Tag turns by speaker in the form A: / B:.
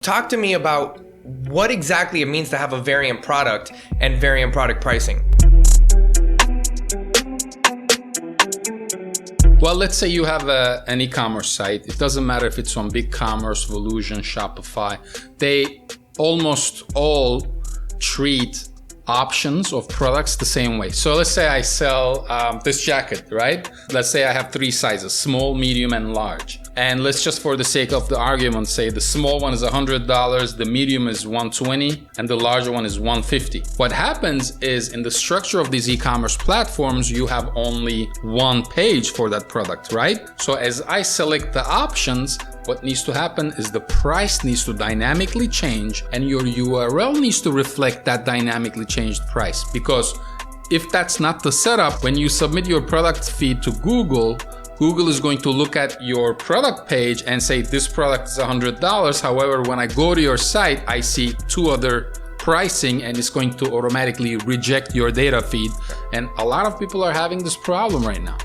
A: Talk to me about what exactly it means to have a variant product and variant product pricing.
B: Well, let's say you have an e-commerce site. It doesn't matter if it's on BigCommerce, Volusion, Shopify. They almost all treat options of products the same way. So let's say I sell this jacket, right? Let's say I have 3 sizes, small, medium, and large. And let's just, for the sake of the argument, say the small one is $100, the medium is $120, and the larger one is $150. What happens is, in the structure of these e-commerce platforms, you have only one page for that product, right? So as I select the options, what needs to happen is the price needs to dynamically change, and your URL needs to reflect that dynamically changed price. Because if that's not the setup, when you submit your product feed to Google is going to look at your product page and say this product is $100. However, when I go to your site, I see 2 other pricing, and it's going to automatically reject your data feed. And a lot of people are having this problem right now.